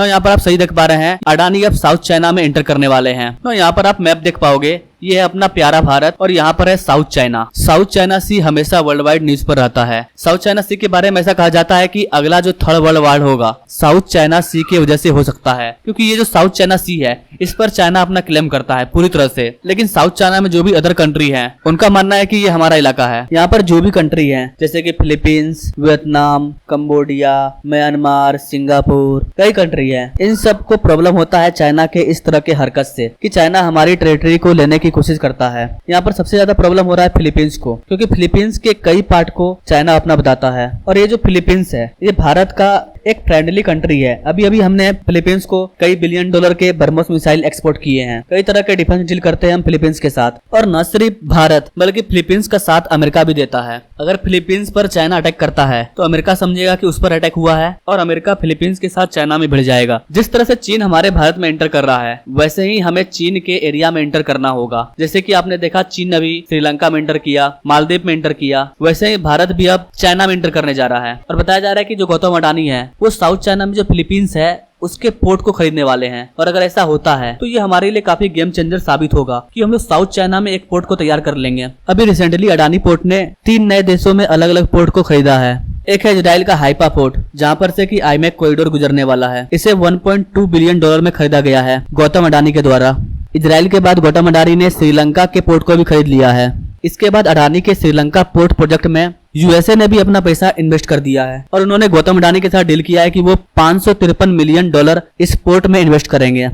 तो यहाँ पर आप सही देख पा रहे हैं, अडानी अब साउथ चाइना में एंटर करने वाले हैं। तो यहाँ पर आप मैप देख पाओगे, ये है अपना प्यारा भारत और यहाँ पर है साउथ चाइना। साउथ चाइना सी हमेशा वर्ल्ड वाइड न्यूज पर रहता है। साउथ चाइना सी के बारे में ऐसा कहा जाता है कि अगला जो थर्ड वर्ल्ड वार होगा साउथ चाइना सी की वजह से हो सकता है, क्योंकि ये जो साउथ चाइना सी है इस पर चाइना अपना क्लेम करता है पूरी तरह से। लेकिन साउथ चाइना में जो भी अदर कंट्री है उनका मानना है कि ये हमारा इलाका है। यहाँ पर जो भी कंट्री है जैसे कि Philippines, Vietnam, Cambodia, Myanmar, Singapore, कई कंट्री है, इन सब को प्रॉब्लम होता है चाइना के इस तरह के हरकत से कि चाइना हमारी टेरिटरी को लेने की कोशिश करता है। यहाँ पर सबसे ज्यादा प्रॉब्लम हो रहा है फिलीपींस को, क्योंकि फिलीपींस के कई पार्ट को चाइना अपना बताता है। और ये जो फिलीपींस है ये भारत का एक फ्रेंडली कंट्री है। अभी अभी हमने फिलीपींस को कई बिलियन डॉलर के ब्रह्मोस मिसाइल एक्सपोर्ट किए हैं। कई तरह के डिफेंस डील करते हैं हम फिलीपींस के साथ। और न सिर्फ भारत बल्कि फिलीपींस का साथ अमेरिका भी देता है। अगर फिलीपींस पर चाइना अटैक करता है तो अमेरिका समझेगा कि उस पर अटैक हुआ है और अमेरिका फिलीपींस के साथ चाइना में भिड़ जाएगा। जिस तरह से चीन हमारे भारत में एंटर कर रहा है वैसे ही हमें चीन के एरिया में एंटर करना होगा। जैसे कि आपने देखा चीन अभी श्रीलंका में एंटर किया, मालदीव में एंटर किया, वैसे ही भारत भी अब चाइना में एंटर करने जा रहा है। और बताया जा रहा है कि जो गौतम अडानी है वो साउथ चाइना में जो फिलीपींस है उसके पोर्ट को खरीदने वाले हैं। और अगर ऐसा होता है तो ये हमारे लिए काफी गेम चेंजर साबित होगा कि हम लोग साउथ चाइना में एक पोर्ट को तैयार कर लेंगे। अभी रिसेंटली अडानी पोर्ट ने 3 नए देशों में अलग अलग पोर्ट को खरीदा है। एक है इजराइल का हाइफा पोर्ट, जहां पर से कि आईमेक कॉरिडोर गुजरने वाला है। इसे 1.2 बिलियन डॉलर में खरीदा गया है गौतम अडानी के द्वारा। इजराइल के बाद गौतम अडानी ने श्रीलंका के पोर्ट को भी खरीद लिया है। इसके बाद अडानी के श्रीलंका पोर्ट प्रोजेक्ट में यूएसए ने भी अपना पैसा इन्वेस्ट कर दिया है और उन्होंने गौतम अडानी के साथ डील किया है कि वो 553 मिलियन डॉलर इस पोर्ट में इन्वेस्ट करेंगे।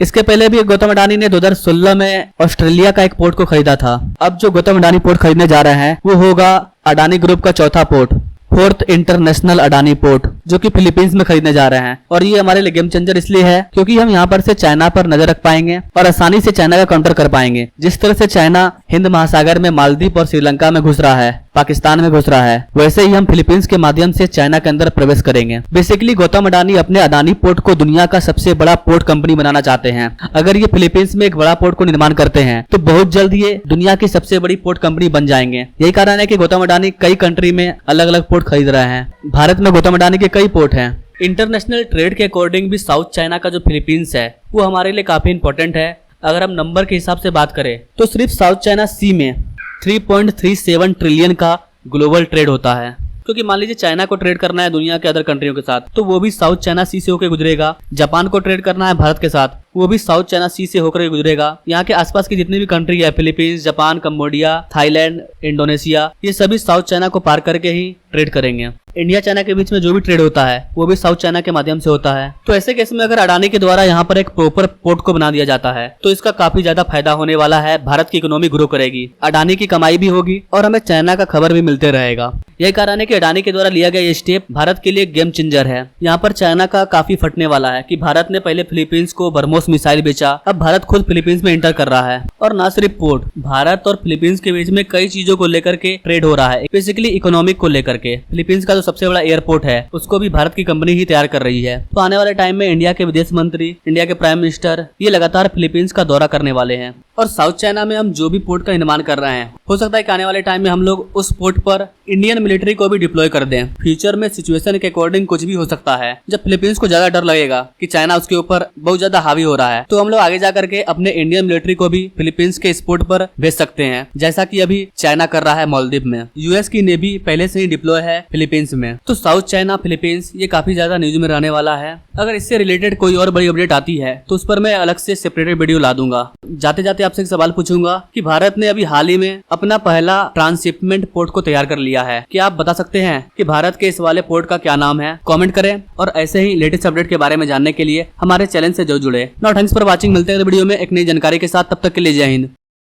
इसके पहले भी गौतम अडानी ने 2016 में ऑस्ट्रेलिया का एक पोर्ट को खरीदा था। अब जो गौतम अडानी पोर्ट खरीदने जा रहे हैं वो होगा अडानी ग्रुप का चौथा port, 4th international Adani port, जो कि फिलीपींस में खरीदने जा रहे हैं। और ये हमारे लिए गेम चेंजर इसलिए है क्योंकि हम यहाँ पर से चाइना पर नजर रख पाएंगे और आसानी से चाइना का काउंटर कर पाएंगे। जिस तरह से चाइना हिंद महासागर में मालदीव और श्रीलंका में घुस रहा है, पाकिस्तान में घुस रहा है, वैसे ही हम फिलीपींस के माध्यम से चाइना के अंदर प्रवेश करेंगे। बेसिकली गौतम अडानी अपने अडानी पोर्ट को दुनिया का सबसे बड़ा पोर्ट कंपनी बनाना चाहते हैं। अगर ये फिलीपींस में एक बड़ा पोर्ट को निर्माण करते हैं तो बहुत जल्द ये दुनिया की सबसे बड़ी पोर्ट कंपनी बन जाएंगे। यही कारण है कि गौतम अडानी कई कंट्री में अलग अलग पोर्ट खरीद रहे हैं। भारत में गौतम अडानी के कई पोर्ट हैं। इंटरनेशनल ट्रेड के अकॉर्डिंग भी साउथ चाइना का जो फिलीपींस है वो हमारे लिए काफी इंपॉर्टेंट है। अगर हम नंबर के हिसाब से बात करें तो सिर्फ साउथ चाइना सी में 3.37 ट्रिलियन का ग्लोबल ट्रेड होता है। क्योंकि मान लीजिए चाइना को ट्रेड करना है दुनिया के अदर कंट्रियों के साथ तो वो भी साउथ चाइना सी से होकर गुजरेगा। जापान को ट्रेड करना है भारत के साथ वो भी साउथ चाइना सी से होकर गुजरेगा। यहाँ के आसपास की जितनी भी कंट्री है, Philippines, Japan, Cambodia, Thailand, Indonesia, ये सभी साउथ चाइना को पार करके ही ट्रेड करेंगे। इंडिया चाइना के बीच में जो भी ट्रेड होता है वो भी साउथ चाइना के माध्यम से होता है। तो ऐसे केस में अगर अडानी के द्वारा यहाँ पर एक प्रॉपर पोर्ट को बना दिया जाता है तो इसका काफी ज्यादा फायदा होने वाला है। भारत की इकोनॉमी ग्रो करेगी, अडानी की कमाई भी होगी और हमें चाइना का खबर भी मिलते रहेगा। यही कारण है कि अडानी के द्वारा लिया गया ये स्टेप भारत के लिए गेम चेंजर है। यहाँ पर चाइना का काफी फटने वाला है कि भारत ने पहले फिलीपींस को ब्रह्मोस मिसाइल बेचा, अब भारत खुद फिलीपींस में एंटर कर रहा है। और न सिर्फ पोर्ट, भारत और फिलीपींस के बीच में कई चीजों को लेकर के ट्रेड हो रहा है, बेसिकली इकोनॉमिक को लेकर के। फिलीपींस का जो सबसे बड़ा एयरपोर्ट है उसको भी भारत की कंपनी ही तैयार कर रही है। तो आने वाले टाइम में इंडिया के विदेश मंत्री, इंडिया के प्राइम मिनिस्टर ये लगातार फिलीपींस का दौरा करने वाले हैं। और साउथ चाइना में हम जो भी पोर्ट का निर्माण कर रहे हैं हो सकता है कि आने वाले टाइम में हम लोग उस पोर्ट पर इंडियन मिलिट्री को भी डिप्लॉय कर दें। फ्यूचर में सिचुएशन के अकॉर्डिंग कुछ भी हो सकता है। जब फिलीपींस को ज्यादा डर लगेगा कि चाइना उसके ऊपर बहुत ज्यादा हावी हो रहा है तो हम लोग आगे जाकर के अपने इंडियन मिलिट्री को भी फिलीपींस के इस पोर्ट पर भेज सकते हैं, जैसा कि अभी चाइना कर रहा है मालदीव में। यूएस की नेवी पहले से ही डिप्लॉय है फिलीपींस में। तो साउथ चाइना फिलीपींस ये काफी ज्यादा न्यूज में रहने वाला है। अगर इससे रिलेटेड कोई और बड़ी अपडेट आती है तो उस पर मैं अलग से सेपरेटेड वीडियो ला दूंगा। जाते जाते आपसे एक सवाल पूछूंगा कि भारत ने अभी हाल ही में अपना पहला ट्रांसशिपमेंट पोर्ट को तैयार कर लिया है। क्या आप बता सकते हैं कि भारत के इस वाले पोर्ट का क्या नाम है? कमेंट करें और ऐसे ही लेटेस्ट अपडेट के बारे में जानने के लिए हमारे चैनल से जरूर जुड़े। Thanks for watching. मिलते हैं अगले वीडियो में एक नई जानकारी के साथ। तब तक के लिए जय हिंद।